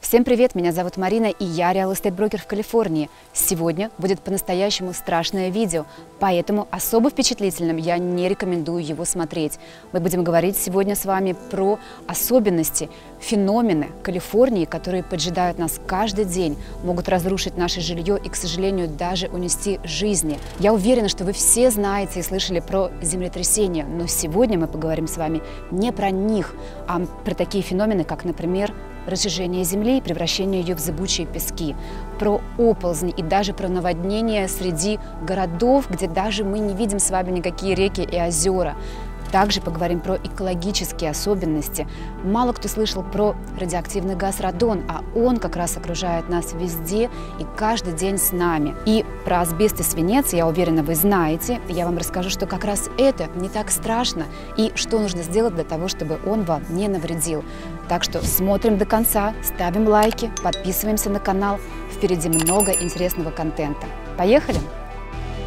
Всем привет, меня зовут Марина, и я Real Estate брокер в Калифорнии. Сегодня будет по-настоящему страшное видео, поэтому особо впечатлительным я не рекомендую его смотреть. Мы будем говорить сегодня с вами про особенности, феномены Калифорнии, которые поджидают нас каждый день, могут разрушить наше жилье и, к сожалению, даже унести жизни. Я уверена, что вы все знаете и слышали про землетрясения, но сегодня мы поговорим с вами не про них, а про такие феномены, как, например, разжижение земли и превращение ее в зыбучие пески, про оползни и даже про наводнения среди городов, где даже мы не видим с вами никакие реки и озера. Также поговорим про экологические особенности. Мало кто слышал про радиоактивный газ радон, а он как раз окружает нас везде и каждый день с нами. И про асбест и свинец, я уверена, вы знаете. Я вам расскажу, что как раз это не так страшно и что нужно сделать для того, чтобы он вам не навредил. Так что смотрим до конца, ставим лайки, подписываемся на канал. Впереди много интересного контента. Поехали!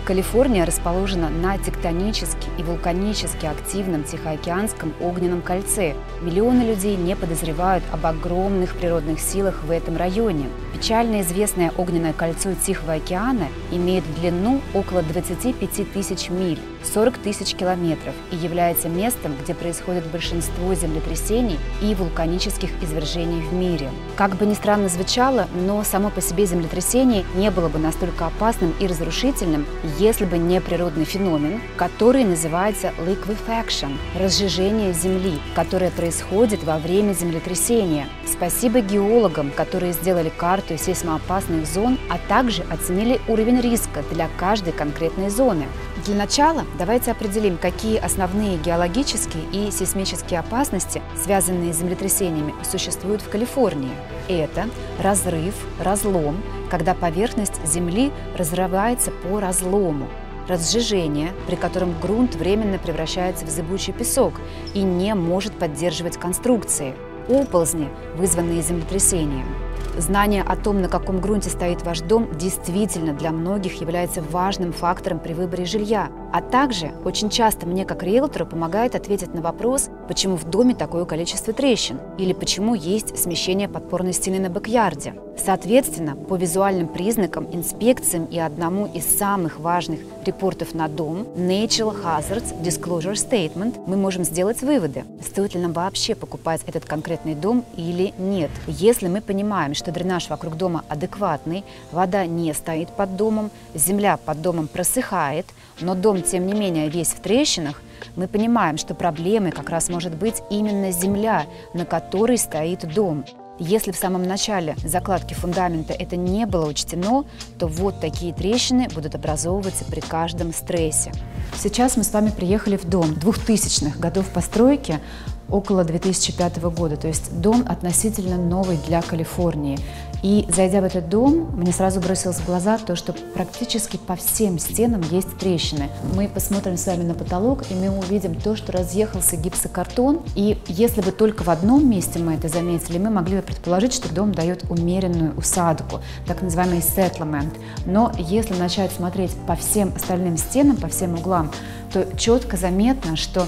Калифорния расположена на тектонически и вулканически активном Тихоокеанском огненном кольце. Миллионы людей не подозревают об огромных природных силах в этом районе. Печально известное огненное кольцо Тихого океана имеет длину около 25 тысяч миль, 40 тысяч километров, и является местом, где происходит большинство землетрясений и вулканических извержений в мире. Как бы ни странно звучало, но само по себе землетрясение не было бы настолько опасным и разрушительным, если бы не природный феномен, который называется liquefaction – разжижение Земли, которое происходит во время землетрясения. Спасибо геологам, которые сделали карту сейсмоопасных зон, а также оценили уровень риска для каждой конкретной зоны. Для начала давайте определим, какие основные геологические и сейсмические опасности, связанные с землетрясениями, существуют в Калифорнии. Это разрыв, разлом, когда поверхность Земли разрывается по разлому, разжижение, при котором грунт временно превращается в зыбучий песок и не может поддерживать конструкции, оползни, вызванные землетрясением. Знание о том, на каком грунте стоит ваш дом, действительно для многих является важным фактором при выборе жилья. А также очень часто мне, как риэлтору, помогает ответить на вопрос, почему в доме такое количество трещин или почему есть смещение подпорной стены на бэк-ярде. Соответственно, по визуальным признакам, инспекциям и одному из самых важных репортов на дом Natural Hazards Disclosure Statement мы можем сделать выводы, стоит ли нам вообще покупать этот конкретный дом или нет. Если мы понимаем, что дренаж вокруг дома адекватный, вода не стоит под домом, земля под домом просыхает, но дом, тем не менее, весь в трещинах, мы понимаем, что проблемой как раз может быть именно земля, на которой стоит дом. Если в самом начале закладки фундамента это не было учтено, то вот такие трещины будут образовываться при каждом стрессе. Сейчас мы с вами приехали в дом 2000-х годов постройки, около 2005 года, то есть дом относительно новый для Калифорнии. И зайдя в этот дом, мне сразу бросилось в глаза то, что практически по всем стенам есть трещины. Мы посмотрим с вами на потолок, и мы увидим то, что разъехался гипсокартон. И если бы только в одном месте мы это заметили, мы могли бы предположить, что дом дает умеренную усадку, так называемый settlement. Но если начать смотреть по всем остальным стенам, по всем углам, то четко заметно, что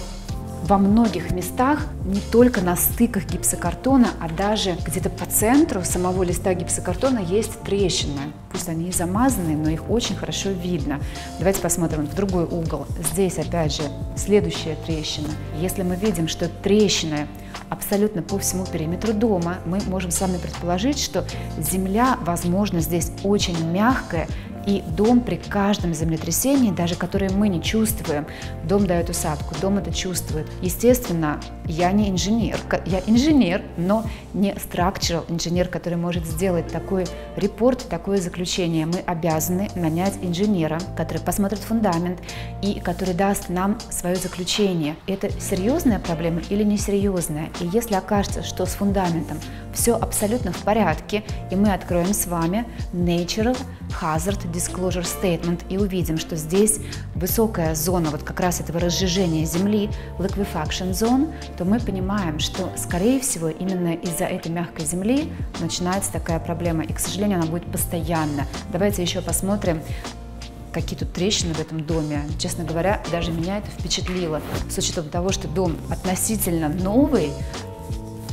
во многих местах не только на стыках гипсокартона, а даже где-то по центру самого листа гипсокартона есть трещины. Пусть они и замазанные, но их очень хорошо видно. Давайте посмотрим в другой угол. Здесь опять же следующая трещина. Если мы видим, что трещины абсолютно по всему периметру дома, мы можем с вами предположить, что земля, возможно, здесь очень мягкая, и дом при каждом землетрясении, даже которое мы не чувствуем, дом дает усадку, дом это чувствует. Естественно, я не инженер, я инженер, но не structural инженер, который может сделать такой репорт, такое заключение. Мы обязаны нанять инженера, который посмотрит фундамент и который даст нам свое заключение. Это серьезная проблема или несерьезная? И если окажется, что с фундаментом все абсолютно в порядке, и мы откроем с вами Natural Hazard Disclosure Statement и увидим, что здесь высокая зона вот как раз этого разжижения земли, liquefaction zone, то мы понимаем, что, скорее всего, именно из-за этой мягкой земли начинается такая проблема, и, к сожалению, она будет постоянно. Давайте еще посмотрим, какие тут трещины в этом доме. Честно говоря, даже меня это впечатлило. С учетом того, что дом относительно новый,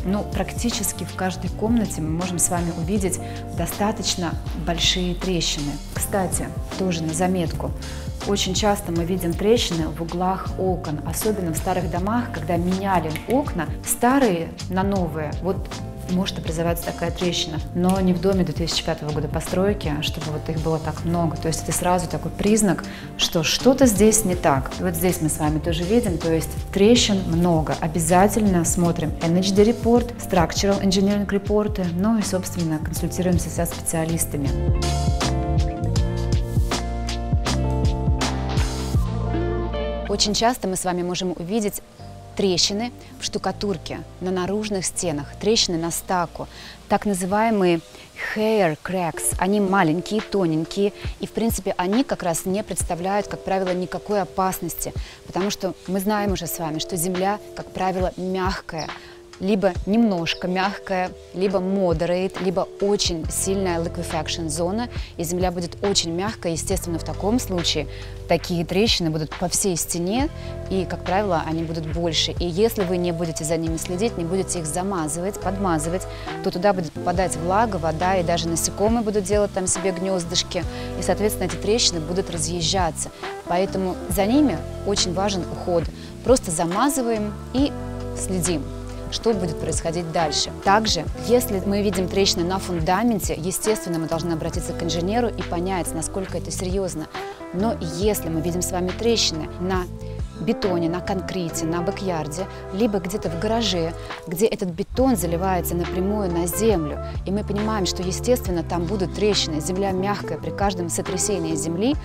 Ну, практически в каждой комнате мы можем с вами увидеть достаточно большие трещины. Кстати, тоже на заметку. Очень часто мы видим трещины в углах окон, особенно в старых домах, когда меняли окна старые на новые. Вот может образоваться такая трещина, но не в доме 2005 года постройки, чтобы вот их было так много. То есть это сразу такой признак, что что-то здесь не так. И вот здесь мы с вами тоже видим, то есть трещин много. Обязательно смотрим NHD Report, Structural Engineering Report, ну и, собственно, консультируемся со специалистами. Очень часто мы с вами можем увидеть трещины в штукатурке, на наружных стенах, трещины на стаку, так называемые hair cracks. Они маленькие, тоненькие, и, в принципе, они как раз не представляют, как правило, никакой опасности, потому что мы знаем уже с вами, что земля, как правило, мягкая, либо немножко мягкая, либо moderate, либо очень сильная liquefaction зона, и земля будет очень мягкая. Естественно, в таком случае такие трещины будут по всей стене, и, как правило, они будут больше. И если вы не будете за ними следить, не будете их замазывать, подмазывать, то туда будет попадать влага, вода, и даже насекомые будут делать там себе гнездышки, и, соответственно, эти трещины будут разъезжаться. Поэтому за ними очень важен уход. Просто замазываем и следим, что будет происходить дальше. Также, если мы видим трещины на фундаменте, естественно, мы должны обратиться к инженеру и понять, насколько это серьезно. Но если мы видим с вами трещины на бетоне, на конкрете, на бэк-ярде, либо где-то в гараже, где этот бетон заливается напрямую на землю, и мы понимаем, что, естественно, там будут трещины, земля мягкая, при каждом сотрясении земли,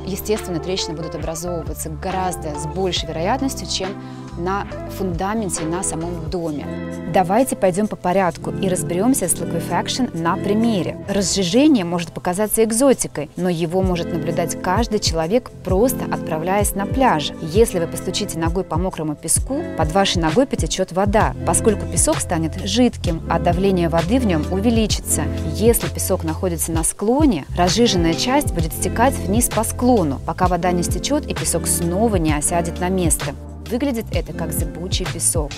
естественно, трещины будут образовываться гораздо с большей вероятностью, чем на фундаменте и на самом доме. Давайте пойдем по порядку и разберемся с liquefaction на примере. Разжижение может показаться экзотикой, но его может наблюдать каждый человек, просто отправляясь на пляж. Если вы постучите ногой по мокрому песку, под вашей ногой потечет вода, поскольку песок станет жидким, а давление воды в нем увеличится. Если песок находится на склоне, разжиженная часть будет стекать вниз по склону, пока вода не стечет и песок снова не осядет на место. Выглядит это как зыбучий песок.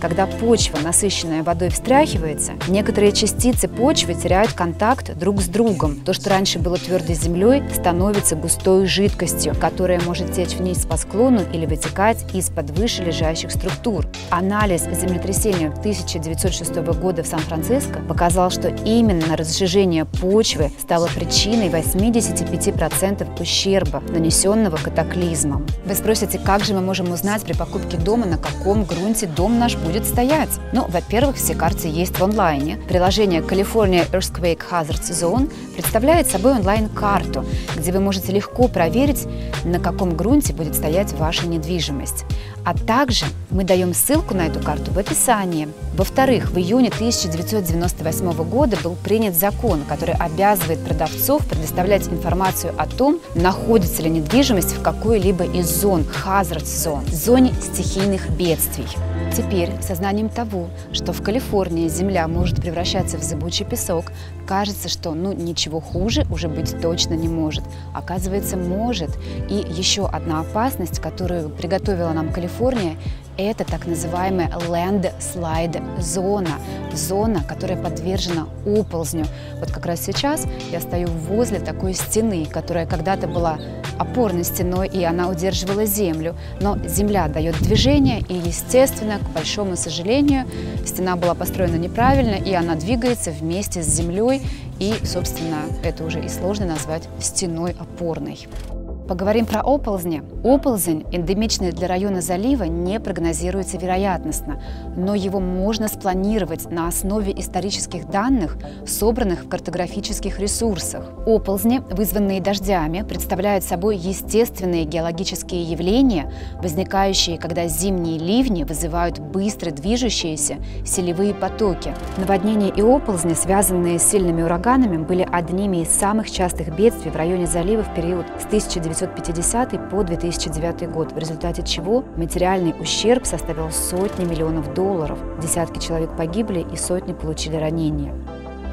Когда почва, насыщенная водой, встряхивается, некоторые частицы почвы теряют контакт друг с другом. То, что раньше было твердой землей, становится густой жидкостью, которая может течь вниз по склону или вытекать из-под выше лежащих структур. Анализ землетрясения 1906 года в Сан-Франциско показал, что именно разжижение почвы стало причиной 85% ущерба, нанесенного катаклизмом. Вы спросите, как же мы можем узнать при покупке дома, на каком грунте дом наш будет стоять? Ну, во-первых, все карты есть в онлайне. Приложение California Earthquake Hazard Zone представляет собой онлайн-карту, где вы можете легко проверить, на каком грунте будет стоять ваша недвижимость. А также мы даем ссылку на эту карту в описании. Во-вторых, в июне 1998 года был принят закон, который обязывает продавцов предоставлять информацию о том, находится ли недвижимость в какой-либо из зон, hazard zone, зоне стихийных бедствий. Теперь, сознанием того, что в Калифорнии земля может превращаться в зыбучий песок, кажется, что ничего хуже уже быть точно не может. Оказывается, может. И еще одна опасность, которую приготовила нам Калифорния, это так называемая landslide зона, зона, которая подвержена оползню. Вот как раз сейчас я стою возле такой стены, которая когда-то была опорной стеной, и она удерживала землю. Но земля дает движение, и, естественно, к большому сожалению, стена была построена неправильно, и она двигается вместе с землей, и, собственно, это уже и сложно назвать стеной опорной. Поговорим про оползни. Оползень, эндемичный для района залива, не прогнозируется вероятностно, но его можно спланировать на основе исторических данных, собранных в картографических ресурсах. Оползни, вызванные дождями, представляют собой естественные геологические явления, возникающие, когда зимние ливни вызывают быстро движущиеся селевые потоки. Наводнения и оползни, связанные с сильными ураганами, были одними из самых частых бедствий в районе залива в период с 1950 по 2009 год, в результате чего материальный ущерб составил сотни миллионов долларов, десятки человек погибли и сотни получили ранения.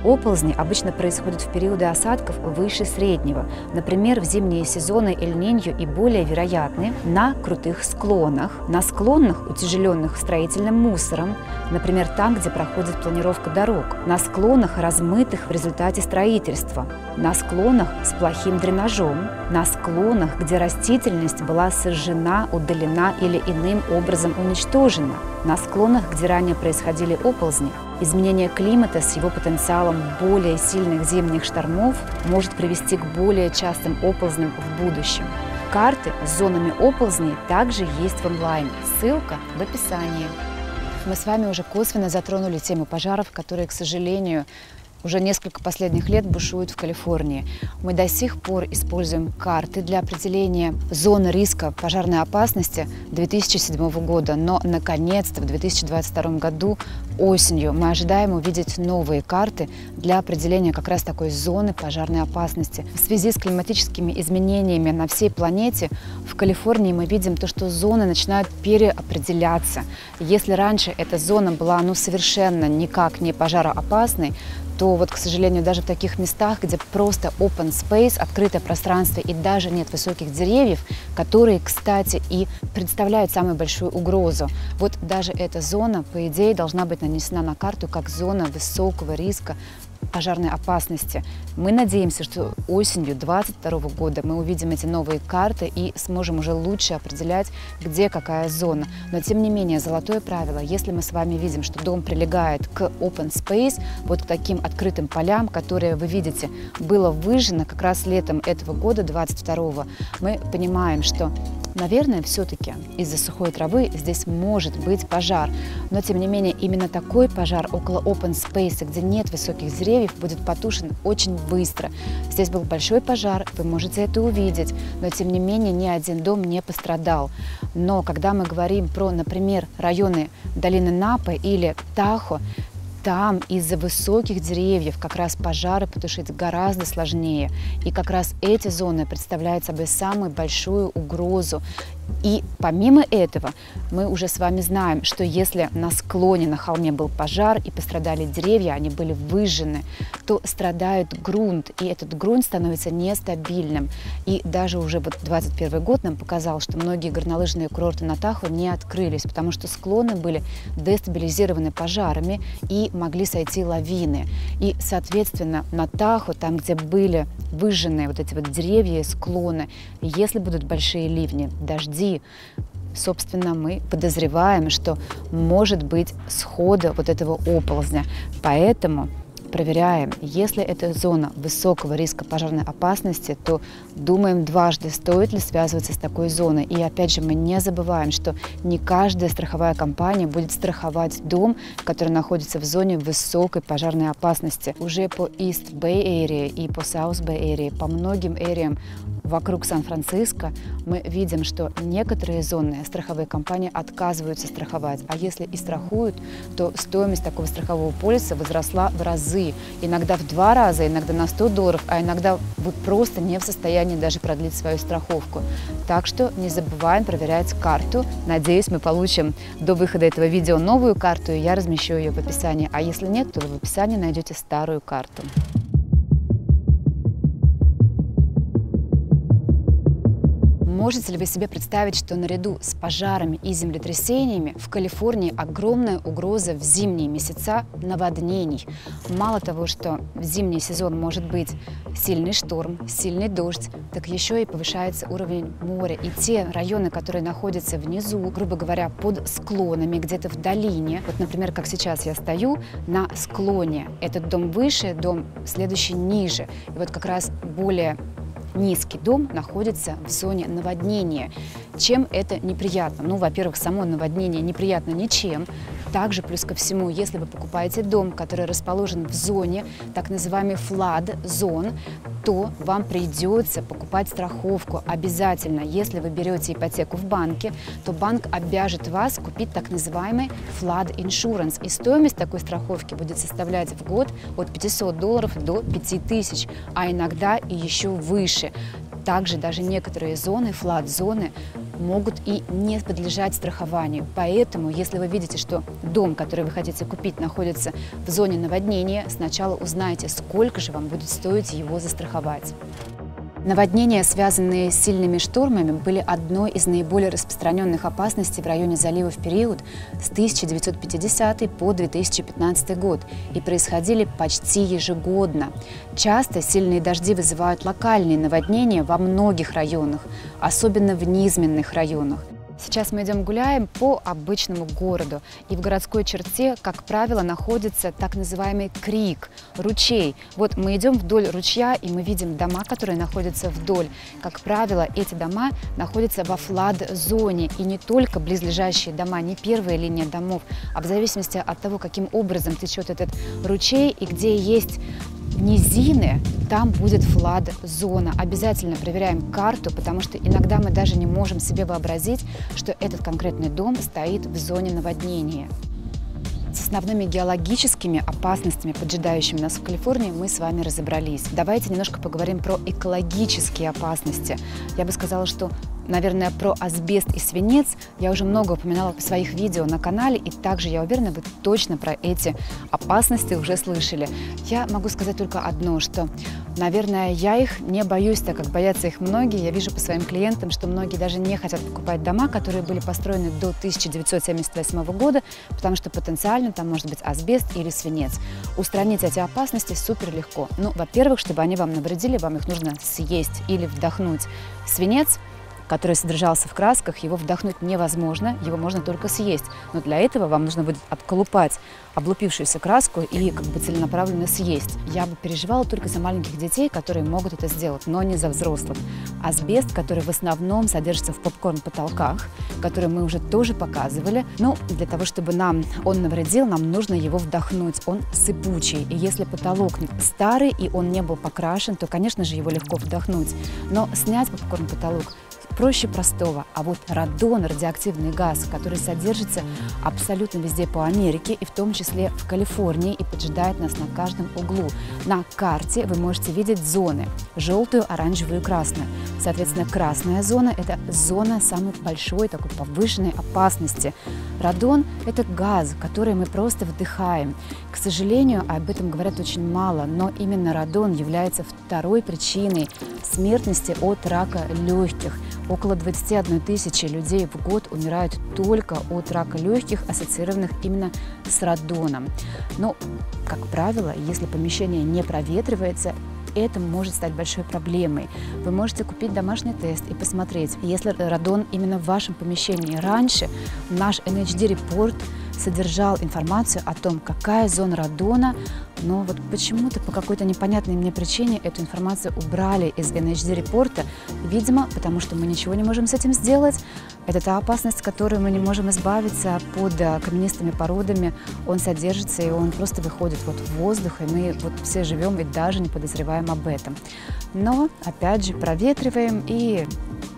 Оползни обычно происходят в периоды осадков выше среднего. Например, в зимние сезоны Эль-Ниньо и более вероятны на крутых склонах, на склонах, утяжеленных строительным мусором, например, там, где проходит планировка дорог, на склонах, размытых в результате строительства, на склонах с плохим дренажом, на склонах, где растительность была сожжена, удалена или иным образом уничтожена, на склонах, где ранее происходили оползни. Изменение климата с его потенциалом более сильных зимних штормов может привести к более частым оползням в будущем. Карты с зонами оползней также есть в онлайн. Ссылка в описании. Мы с вами уже косвенно затронули тему пожаров, которые, к сожалению, уже несколько последних лет бушуют в Калифорнии. Мы до сих пор используем карты для определения зоны риска пожарной опасности 2007 года, но, наконец-то, в 2022 году осенью мы ожидаем увидеть новые карты для определения как раз такой зоны пожарной опасности. В связи с климатическими изменениями на всей планете в Калифорнии мы видим то, что зоны начинают переопределяться. Если раньше эта зона была совершенно никак не пожароопасной, то вот, к сожалению, даже в таких местах, где просто open space, открытое пространство и даже нет высоких деревьев, которые, кстати, и представляют самую большую угрозу. Вот даже эта зона, по идее, должна быть нанесена на карту как зона высокого риска пожарной опасности. Мы надеемся, что осенью 2022 года мы увидим эти новые карты и сможем уже лучше определять, где какая зона. Но тем не менее, золотое правило, если мы с вами видим, что дом прилегает к open space, вот к таким открытым полям, которые, вы видите, было выжжено как раз летом этого года, 22-го, мы понимаем, что, наверное, все-таки из-за сухой травы здесь может быть пожар. Но, тем не менее, именно такой пожар около open space, где нет высоких деревьев, будет потушен очень быстро. Здесь был большой пожар, вы можете это увидеть, но, тем не менее, ни один дом не пострадал. Но когда мы говорим про, например, районы долины Напа или Тахо, там из-за высоких деревьев как раз пожары потушить гораздо сложнее. И как раз эти зоны представляют собой самую большую угрозу. И помимо этого, мы уже с вами знаем, что если на склоне, на холме был пожар и пострадали деревья, они были выжжены, то страдает грунт, и этот грунт становится нестабильным. И даже уже вот 2021 год нам показал, что многие горнолыжные курорты на Тахо не открылись, потому что склоны были дестабилизированы пожарами и могли сойти лавины. И, соответственно, на Тахо, там, где были выжженные вот эти вот деревья и склоны, если будут большие ливни, дожди, собственно, мы подозреваем, что может быть схода вот этого оползня. Поэтому проверяем, если это зона высокого риска пожарной опасности, то думаем дважды, стоит ли связываться с такой зоной. И опять же, мы не забываем, что не каждая страховая компания будет страховать дом, который находится в зоне высокой пожарной опасности. Уже по East Bay Area и по South Bay Area, по многим эриям вокруг Сан-Франциско мы видим, что некоторые зоны страховые компании отказываются страховать, а если и страхуют, то стоимость такого страхового полиса возросла в разы, иногда в 2 раза, иногда на $100, а иногда вы просто не в состоянии даже продлить свою страховку. Так что не забываем проверять карту. Надеюсь, мы получим до выхода этого видео новую карту, и я размещу ее в описании, а если нет, то вы в описании найдете старую карту. Можете ли вы себе представить, что наряду с пожарами и землетрясениями в Калифорнии огромная угроза в зимние месяца наводнений? Мало того, что в зимний сезон может быть сильный шторм, сильный дождь, так еще и повышается уровень моря. И те районы, которые находятся внизу, грубо говоря, под склонами, где-то в долине, вот, например, как сейчас я стою на склоне, этот дом выше, дом следующий ниже, и вот как раз более низкий дом находится в зоне наводнения. Чем это неприятно? Ну, во-первых, само наводнение неприятно ничем. Также, плюс ко всему, если вы покупаете дом, который расположен в зоне, так называемый flood zone, то вам придется покупать страховку обязательно. Если вы берете ипотеку в банке, то банк обяжет вас купить так называемый flood insurance. И стоимость такой страховки будет составлять в год от $500 до 5000, а иногда и еще выше. Также даже некоторые зоны, flood-зоны, могут и не подлежать страхованию. Поэтому, если вы видите, что дом, который вы хотите купить, находится в зоне наводнения, сначала узнайте, сколько же вам будет стоить его застраховать. Наводнения, связанные с сильными штормами, были одной из наиболее распространенных опасностей в районе залива в период с 1950 по 2015 год и происходили почти ежегодно. Часто сильные дожди вызывают локальные наводнения во многих районах, особенно в низменных районах. Сейчас мы идем гуляем по обычному городу, и в городской черте, как правило, находится так называемый крик, ручей. Вот мы идем вдоль ручья, и мы видим дома, которые находятся вдоль. Как правило, эти дома находятся во флад-зоне, и не только близлежащие дома, не первая линия домов, а в зависимости от того, каким образом течет этот ручей и где есть низины, там будет флад-зона. Обязательно проверяем карту, потому что иногда мы даже не можем себе вообразить, что этот конкретный дом стоит в зоне наводнения. С основными геологическими опасностями, поджидающими нас в Калифорнии, мы с вами разобрались. Давайте немножко поговорим про экологические опасности. Я бы сказала, что, наверное, про асбест и свинец я уже много упоминала в своих видео на канале, и также, я уверена, вы точно про эти опасности уже слышали. Я могу сказать только одно, что, наверное, я их не боюсь, так как боятся их многие. Я вижу по своим клиентам, что многие даже не хотят покупать дома, которые были построены до 1978 года, потому что потенциально там может быть асбест или свинец. Устранить эти опасности супер легко. Ну, во-первых, чтобы они вам навредили, вам их нужно съесть или вдохнуть. Свинец, который содержался в красках, его вдохнуть невозможно, его можно только съесть. Но для этого вам нужно будет отколупать облупившуюся краску и как бы целенаправленно съесть. Я бы переживала только за маленьких детей, которые могут это сделать, но не за взрослых. Асбест, который в основном содержится в попкорн-потолках, который мы уже тоже показывали, но для того, чтобы он навредил, нам нужно его вдохнуть. Он сыпучий, и если потолок старый и он не был покрашен, то, конечно же, его легко вдохнуть. Но снять попкорн-потолок проще простого. А вот радон, радиоактивный газ, который содержится абсолютно везде по Америке, и в том числе в Калифорнии, и поджидает нас на каждом углу. На карте вы можете видеть зоны: желтую, оранжевую и красную. Соответственно, красная зона – это зона самой большой, такой повышенной опасности. Радон – это газ, который мы просто вдыхаем. К сожалению, об этом говорят очень мало, но именно радон является второй причиной смертности от рака легких. Около 21 тысячи людей в год умирают только от рака легких, ассоциированных именно с радоном. Но, как правило, если помещение не проветривается, это может стать большой проблемой. Вы можете купить домашний тест и посмотреть, если радон именно в вашем помещении. Раньше наш NHD-репорт содержал информацию о том, какая зона радона, но вот почему-то по какой-то непонятной мне причине эту информацию убрали из NHD-репорта. Видимо, потому что мы ничего не можем с этим сделать. Это та опасность, которую мы не можем избавиться. Под каменистыми породами он содержится, и он просто выходит вот в воздух, и мы вот все живем и даже не подозреваем об этом. Но, опять же, проветриваем и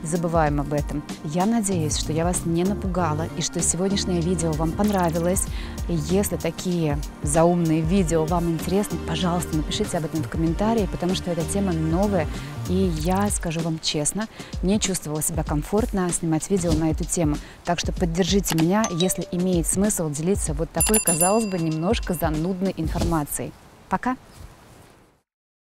забываем об этом. Я надеюсь, что я вас не напугала и что сегодняшнее видео вам понравилось. И если такие заумные видео вам интересны, пожалуйста, напишите об этом в комментарии, потому что эта тема новая. И я, скажу вам честно, не чувствовала себя комфортно снимать видео на эту тему. Так что поддержите меня, если имеет смысл делиться вот такой, казалось бы, немножко занудной информацией. Пока!